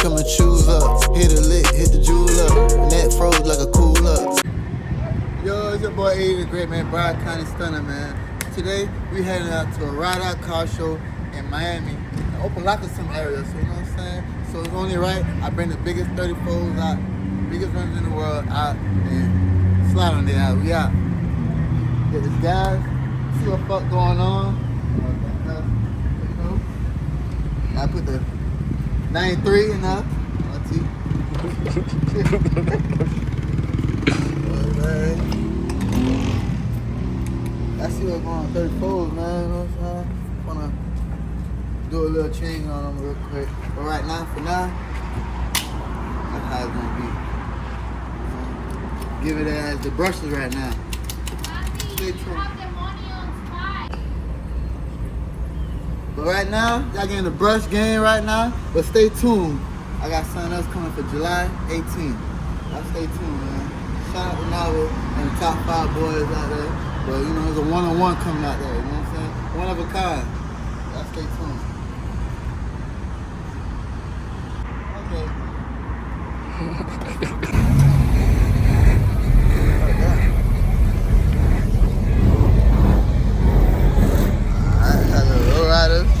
come and choose up. Hit a lick, hit the jewel up. And that froze like a cool up. Yo, it's your boy DaGreat, man. Broward County Stunner, man. Today, we heading out to a RideOut car show in Miami. Open lock in some areas, so you know what I'm saying? So it's only right I bring the biggest 34s out, biggest runners in the world out, and slide on it out. We out. Get this guys, see what fuck going on. I put the 93 in there. I see what's going on 34s, man. You know what I'm saying? Wanna do a little change on them real quick. But right now, for now, that's how it's gonna be. Give it as the brushes right now. Stay tuned. But right now, y'all getting the brush game right now. But stay tuned. I got something else coming for July 18th. Y'all stay tuned, man. Shout out to Novel and the top 5 boys out there. But you know, there's a one-on-one coming out there. You know what I'm saying? One of a kind. Y'all stay tuned.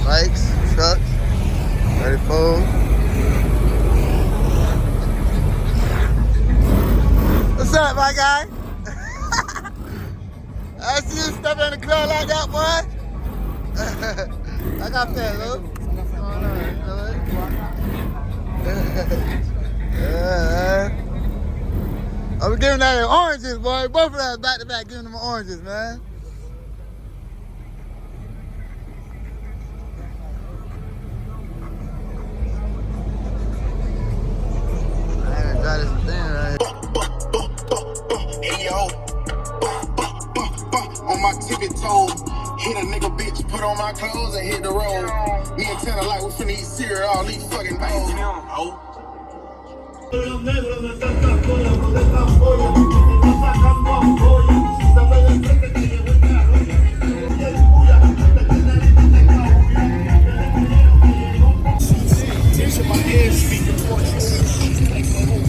Bikes, trucks, 34. What's up, my guy? I see you stepping in the club like that, boy. I got that, look. What's going on? I'm giving that oranges, boy. Both of us back to back giving them oranges, man. On my tippy toes, hit a nigga bitch, put on my clothes and hit the road. Me and Tanner like we finna eat cereal, all these fucking days.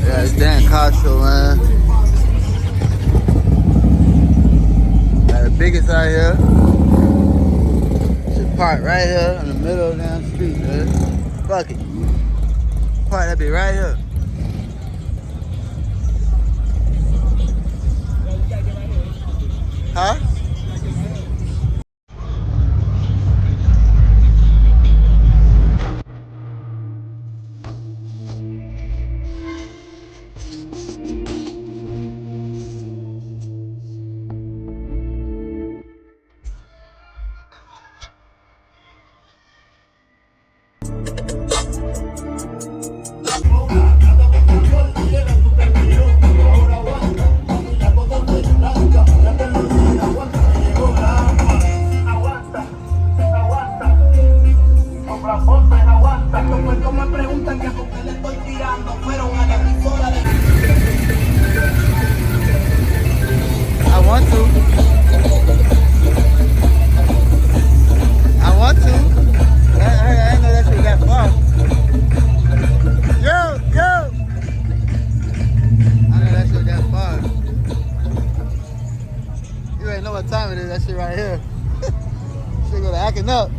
Yeah, it's damn car show, man. Biggest out here. Should park right here in the middle of the damn street, man. Fuck it. Park that be right here. Huh? That shit right here. Shit gonna acting up.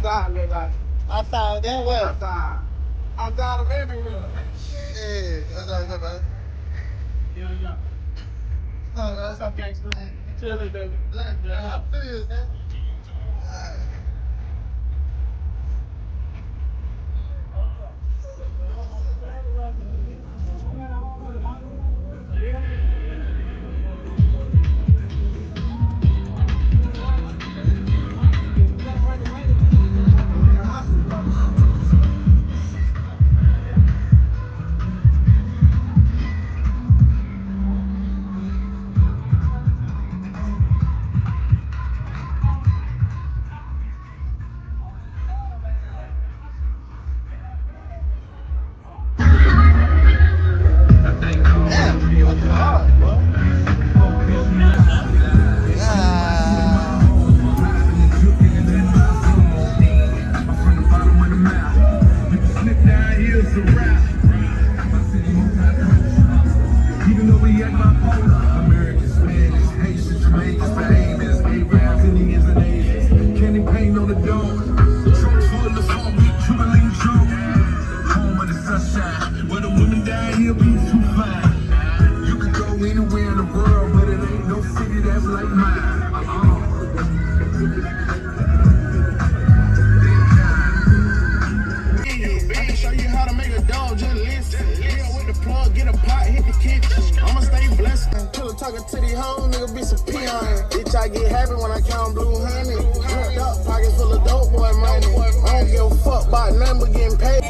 Outside, then what? Outside of everywhere. Yeah, that's right. Oh, that's how gangsters. Chilling, baby. Even though we act bipolar, American, Spanish, Haitian, Jamaicans, Bahamians, Arabs, Indians, and Asians. Candy paint on the dome. Trucks full of smoke, Jubilee joke. Home of the sunshine, where the women down here be too fine. You can go anywhere in the world, but it ain't no city that's like mine. I can show you how to make a dog, just listen. Deal with the plug, get a pot, hit the kitchen. I'ma stay blessed. Killer talking to these hoes, nigga be some peon. Bitch, I get happy when I count blue honey. Hooked up, pockets full of dope boy money. I don't give a fuck about nothing but getting paid.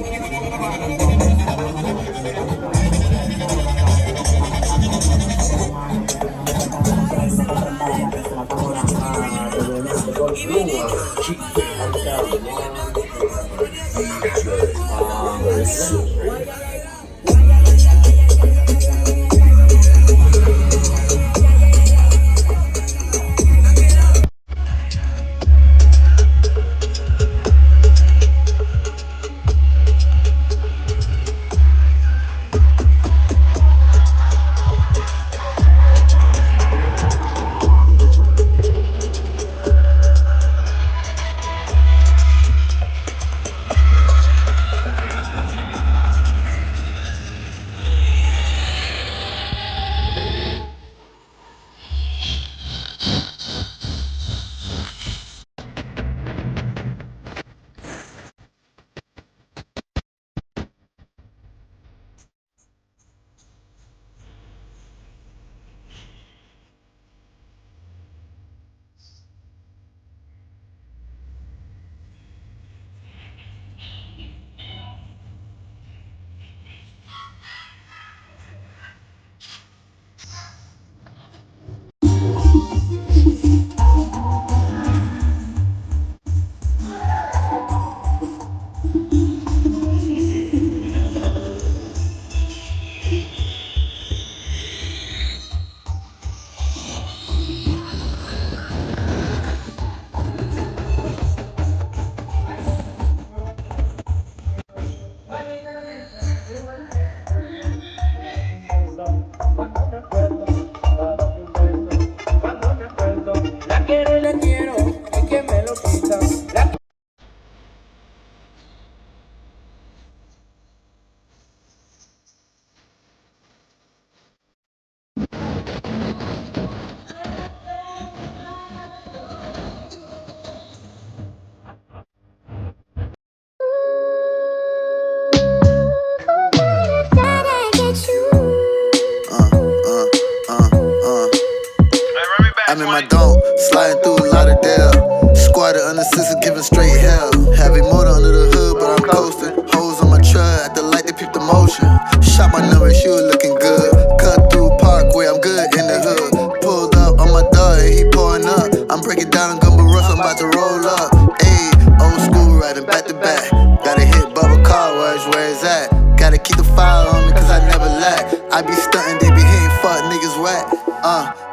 I'm in my dome, sliding through a lot of Lauderdale. Squatted under sister, giving straight hell. Heavy motor under the hood, but I'm coasting. Hoes on my truck, at the light, they peep the motion. Shot my number, she was looking good. Cut through Parkway, I'm good in the hood. Pulled up on my dog, and he pouring up. I'm breaking down on Gumbo Rush, I'm about to roll up. Ayy, old school riding back to back. Gotta hit Bubba Car Wash, where it's at. Gotta keep the fire on me, cause I never lack. I be stunting, they be hitting fuck niggas whack.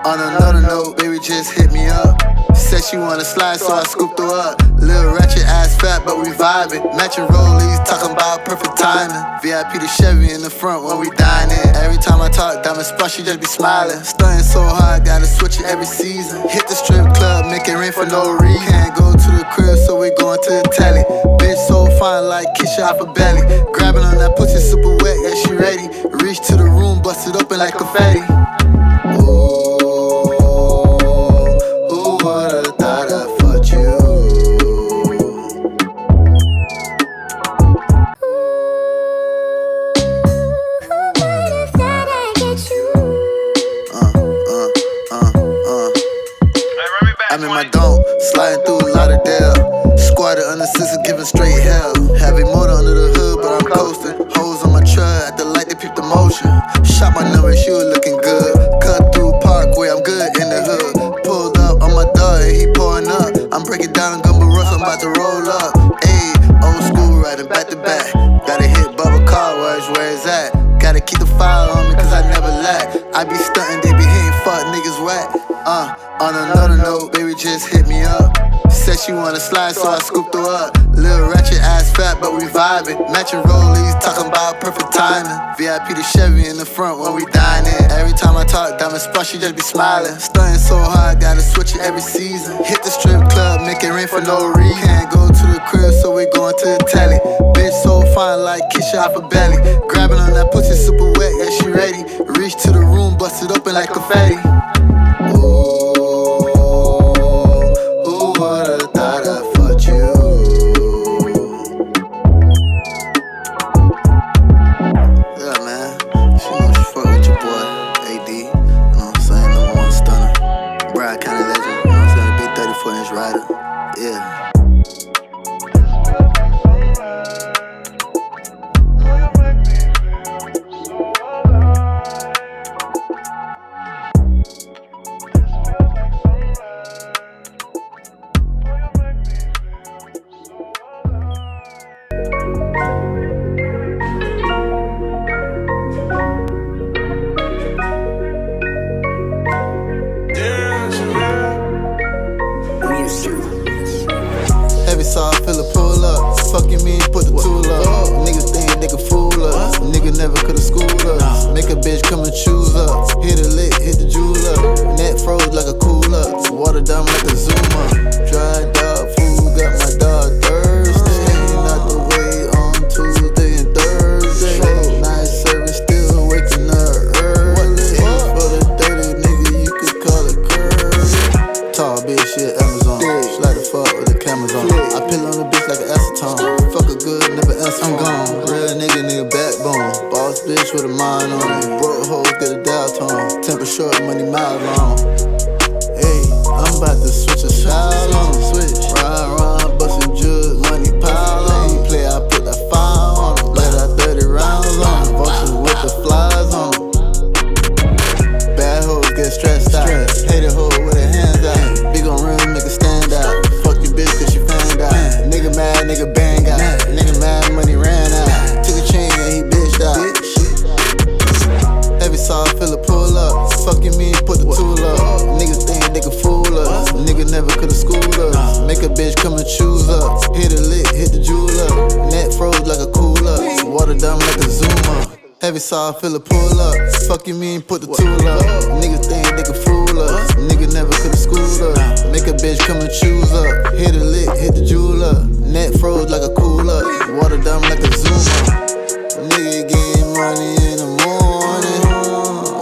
On another note, baby just hit me up. Said she wanna slide, so I scooped her up. Little ratchet ass fat, but we vibing. Matching rollies, talking about perfect timing. VIP to Chevy in the front when we dining. Every time I talk, diamond splash, she just be smiling. Stunting so hard, gotta switch it every season. Hit the strip club, make it rain for no reason. Can't go to the crib, so we going to the telly. Bitch so fine like Keisha off her belly. Grabbing on that pussy super wet, yeah, she ready. Reach to the room, bust it open like confetti. Ooh, who would've thought I fucked you? I'm in my dome, sliding through Lauderdale. Squatted under scissors, giving straight hell. Heavy motor under the hood, but I'm coasting. Hoes on my truck, at the light, they peep the motion. Shot my number, she was looking good. Cut through Parkway, I'm good in the hood. Pulled up on my dog, and he pouring up. I'm breaking down Gumbo Rush, I'm about to roll up. Ayy, old school riding back to back. Gotta hit Bubba car, where it's at. Gotta keep the fire on me, cause I never lack. I be stunting, they be hitting fuck niggas whack. On another note, baby just hit me up. Said she wanna slide, so I scooped her up. Little ratchet ass fat, but we vibing. Matching rollies, talking about perfect timing. VIP to Chevy in the front when we dining. Every time I talk, diamond spot, she just be smiling. Stunting so hard, gotta switch it every season. Hit the strip club, make it rain for no reason. Can't go to the crib, so we going to the telly. Bitch so fine like Keisha off her belly. Grabbing on that pussy super wet, yeah, she ready. Reach to the room, bust it open like confetti. Ooh, who would've thought I fucked you? Yeah, man. She know she fuck with your boy, AD. You know what I'm saying? #1 stunner. Brad kind of legend. You know what I'm saying? Big 34-inch rider. Yeah. Heavy saw filler pull up. Fucking me, put the tool up. Niggas think they can fool us. Nigga never could've schooled us. Make a bitch come and choose up. Hit a lick, hit the jewel up. Net froze like a cooler. Water down like a zoomer. Dry dog food, got my dog thirsty. Ain't out the way on Tuesday and Thursday. Nice service, still waking up early. For the dirty nigga, you could call it curly. Tall bitch, shit, Amazon. She like to fuck with the cameras on. I pill on the bitch like an acetone. Fuck her good, never answer. I'm gone. Real nigga backbone. Boss bitch with a mind on it. Broke hoes get a dial tone. Temper short, money mile long. Hey, I'm about to switch a style on. Switch. Ride, bustin' jugs, money pile on. Play, I put that fire on. Let out 30 rounds on. Vultures with the flies on. Bad hoes get stressed out. Hate a hoe with her hands out. Big on rim, make her stand out. Fuck your bitch cause she fanned out. Nigga mad, nigga bang out. Nigga mad, money ran out. Took a chain and he bitched out. Heavy saw filler pull up. Fucking me, put the tool up. Niggas think they can fool us. Nigga never could've schooled us. Make a bitch come and choose up. Hit a lick, hit the jewel up. Net froze like a cooler. Water down like a zoomer. Heavy saw filler pull up. Fucking me, put the tool up. Niggas think they can fool us. Nigga never could've schooled us. Make a bitch come and choose up. Hit a lick, hit the jewel up. Net froze like a cooler. Water down like a zoomer. Nigga getting money in the morning.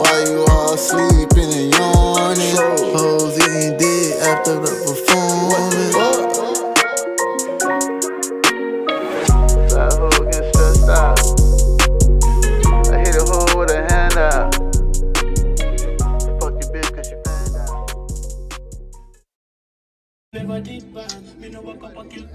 While you all sleeping and yawning. Hoes eating dick after the performance. That hoe get stressed out. I hit a hoe with a hand out. Fuck your bitch cause she fanned out. Never did bad, me no walk up a kill.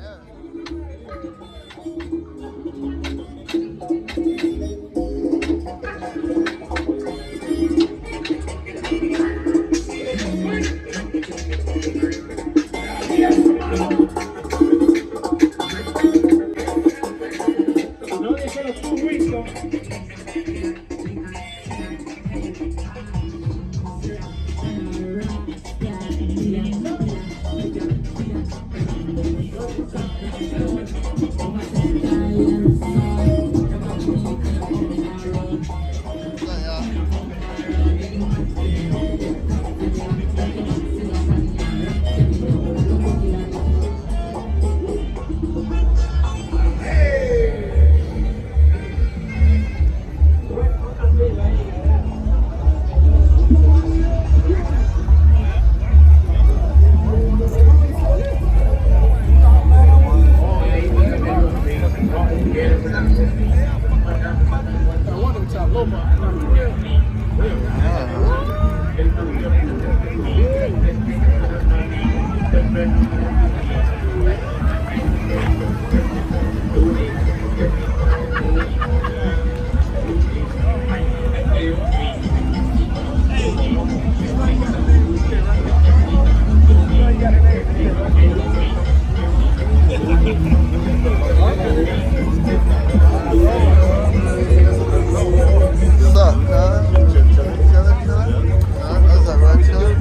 No, they said 2 weeks though. What's up, cuz? Chillin'? What's up, bro? Chillin'?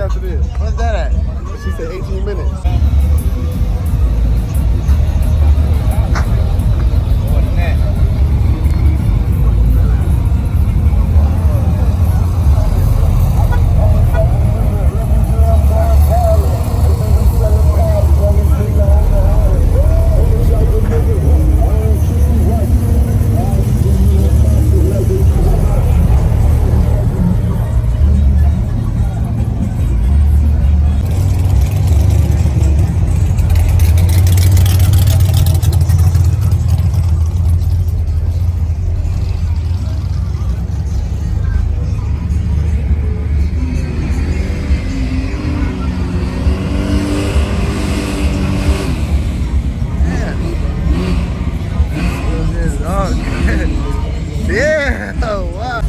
after this. What's that at? She said 18 minutes. More than that. Yeah, oh, wow.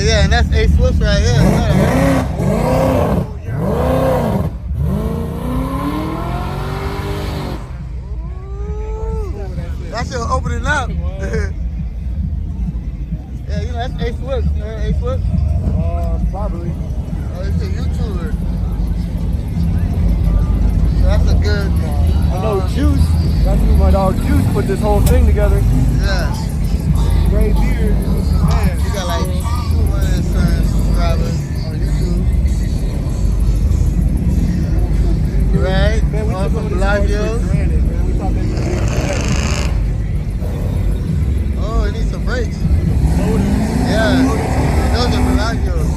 Yeah, and that's A-Swift right here. That shit opening up. Yeah, you know, that's A-Swift. You heard A-Swift? Probably. Oh, it's a YouTuber. So that's a good... I know Juice. That's who my dog Juice put this whole thing together. Yeah. Gray beard. Man, You got like 200 subscribers on YouTube. Right? man, we All took from over this live horse videos. for granted, man. We thought they were Oh, it needs some brakes. loaded. Yeah. Those are Bellagio's.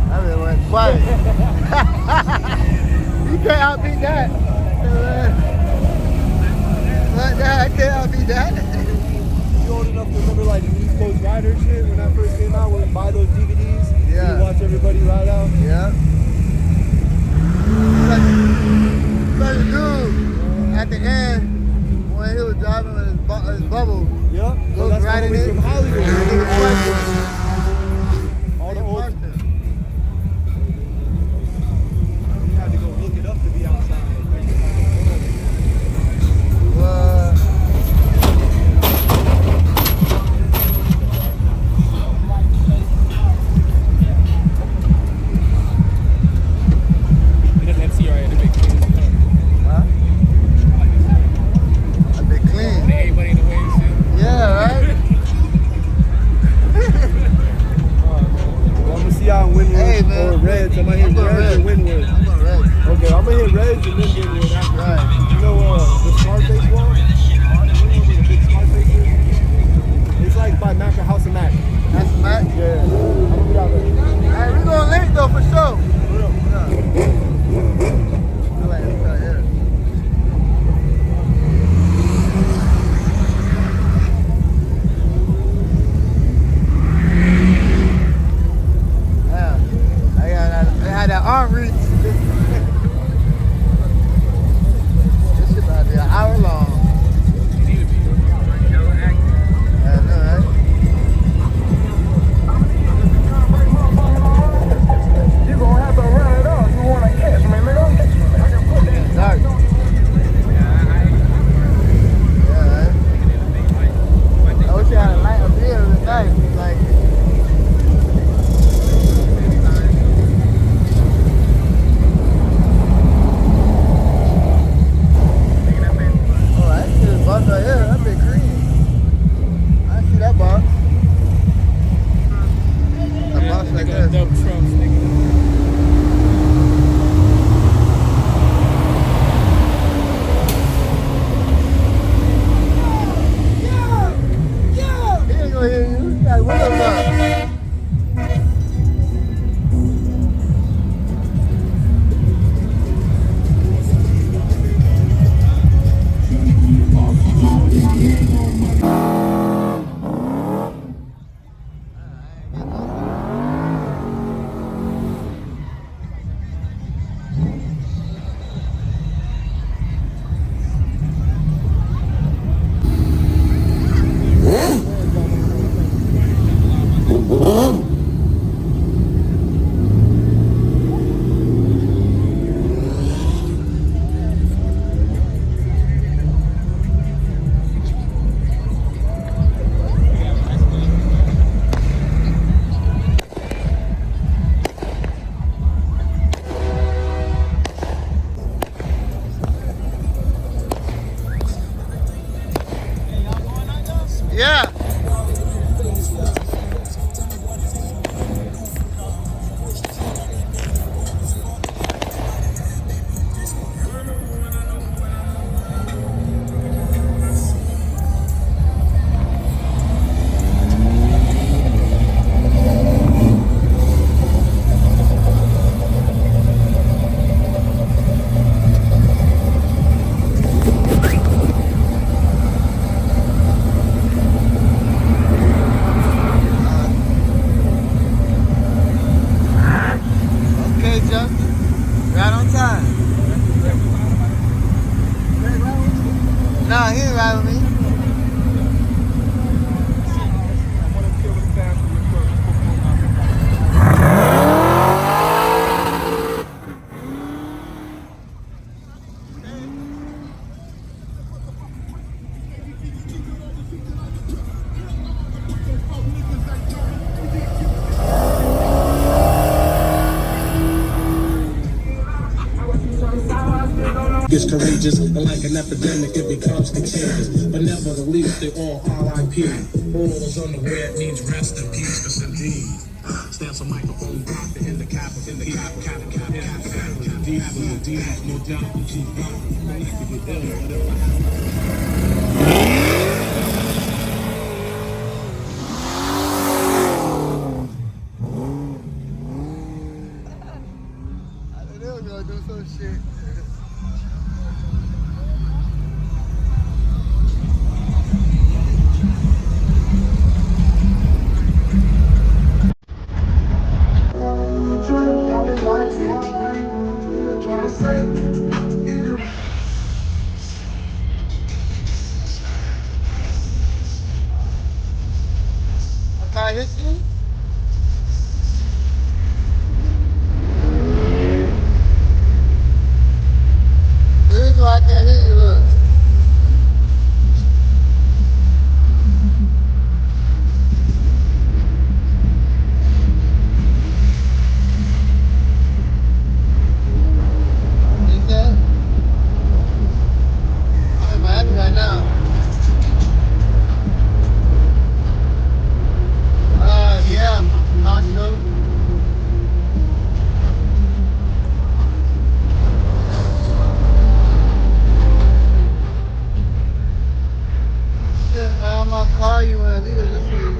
That really went quiet. You can't outbeat that. Like that, I can't outbeat that. You old enough to remember like the East Coast Rider shit when that first came out? We would buy those DVDs. Yeah. You watch everybody ride out. Yeah. Like the dude at the end when he was driving with his bubble. Yep. So Goes that's right in always it. from Hollywood. And he crushed it. All the He old. crushed it. You had to go look it up to be outside. What? It doesn't have CRA, the big clean. Huh? A bit clean. Everybody in the way and shit. Yeah, right? Well, I'm gonna see y'all in Wynwood Hey, man. or Reds. I'm gonna hit I'm going Reds or Reds. Wynwood. I'm going red. Okay, I'm gonna hit Reds and then Wynwood after. Right. You know the Scarface wall? Where the big Scarface is? It's like by Mac or House of Mac. That's Matt. Yeah. I'm gonna be out there. Hey, we going late though for sure. For real. Yeah. I like this right here. Yeah. They had that arm reach. This shit about to be an hour long. Yeah, I know, right? You gonna have to run it off. You wanna catch me, nigga? It's dark. Yeah, right? I wish I had a light up here. It was nice. Like, oh, I see this box right here. That big green. I see that box. That box right Nigga, there. double trumps, nigga. He ain't gonna hear you. You got windows up. Yeah. courageous, and like an epidemic, it becomes contagious. But never the least, they all RIP. All those on the web needs rest in peace, cause indeed, stands a microphone doctor in the cap, no doubt, we keep rocking. I like to get ill, but if I They were gonna do some shit. I hit you? Here's why I can't hit you, look. Is that? I'm happy right now. Yeah, Costco. Yeah, how my car you want to leave it this week?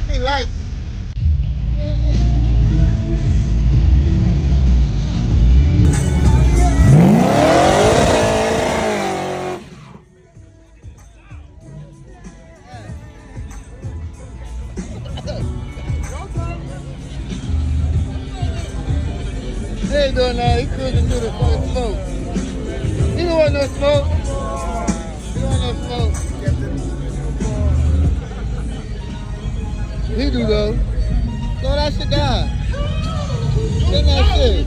Hey, light. They ain't doing that. He cruising through the fucking smoke. He don't want no smoke. He don't want no smoke. He do though. Slow that shit down. Get that shit.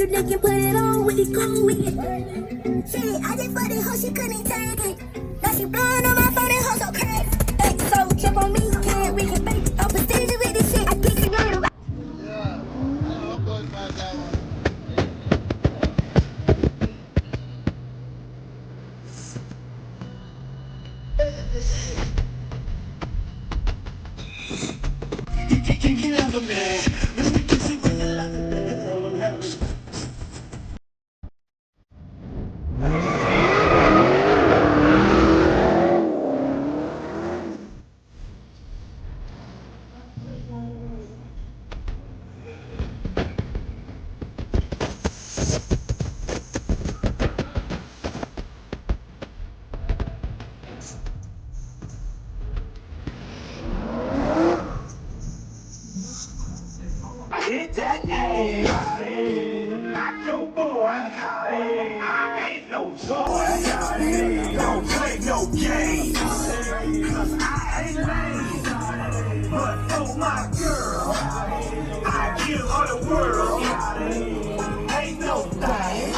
Strip naked, put it on with the cool weed. Shit, I just fucked it, hoe, she couldn't take it. Now she blowing on my phone, that hoe so crazy. Hey, so jump on me, can't we can baby. I'm prestigious with this shit, I get the game. Yeah, I'm going about that one. Hit that ass, not no boy, I ain't no toy, don't play no game, cause I ain't lame, but for my girl, I give her the world, ain't no thing,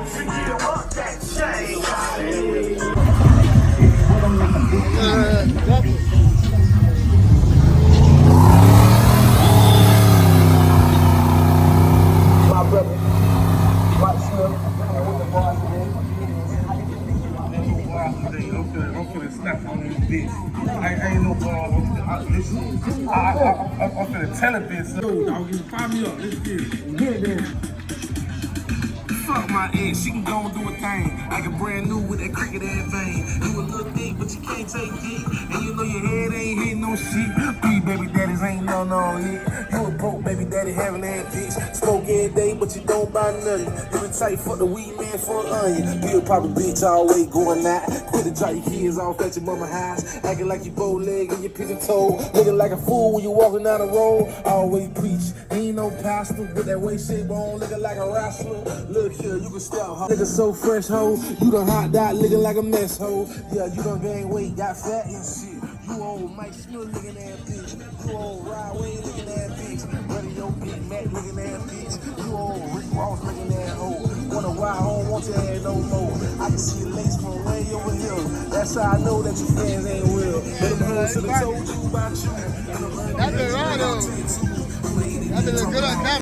to give up that chain. My brother, White Swift, with the boss today. I'm finna snap on this bitch. I ain't no ball. I'm finna tell a bitch. Yo, dog, you fire me up. Let's get it. Get it, then. Fuck my ex, she can go and do a thing. Like a brand new with that cricket ass vein. You a little thick, but you can't take dick. And you know your head ain't hitting no shit. These baby daddies ain't no hit. You a broke baby daddy having that bitch. Smoke every day, but you don't buy nothing. You been tight for the weed man for an onion. Be a poppin' bitch always going out. Quit to drop your kids off at your mama house. Acting like you bow leg and your pigeon toe. Looking like a fool when you walking down the road. Always preach, ain't no pastor. With that waist shape on, looking like a wrestler. Look here, you can step, ho. Nigga so fresh, ho. You done hot dot, looking like a mess, ho. Yeah, you done gain weight, got fat and shit. You old Mike Smith looking at bitch. You old Rydway looking at bitch. Radio Big Mac looking at bitch. You old Rick Ross looking at hoe. Wonder why I don't want your head no more. I can see your lace from way over here. That's how I know that your fans ain't real. But them hoes should have told you about you. That's been right though. That's been good on that.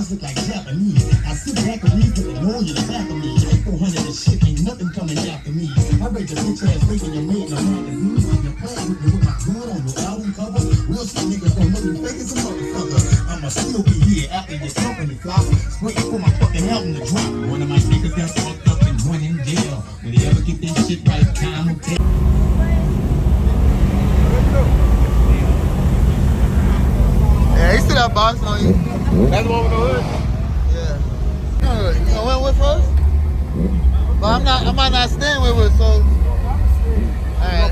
Look like Japanese. I sit back and read the ignore you the back of me. 400 and shit, ain't nothing coming after me. I rate your bitch ass making your mate in a magazine. You're playing with me with my gun on your album cover. Real shit niggas don't know you fake as a motherfucker. I'ma still be here after your company flop. Waiting for my fucking album to drop. One of my niggas got fucked up and one in jail. When they ever get this shit right, time will tell. Yeah, he still got box on you. That's the one with the hood? Yeah. You gonna win with us? But I might not stand with us, so. Alright.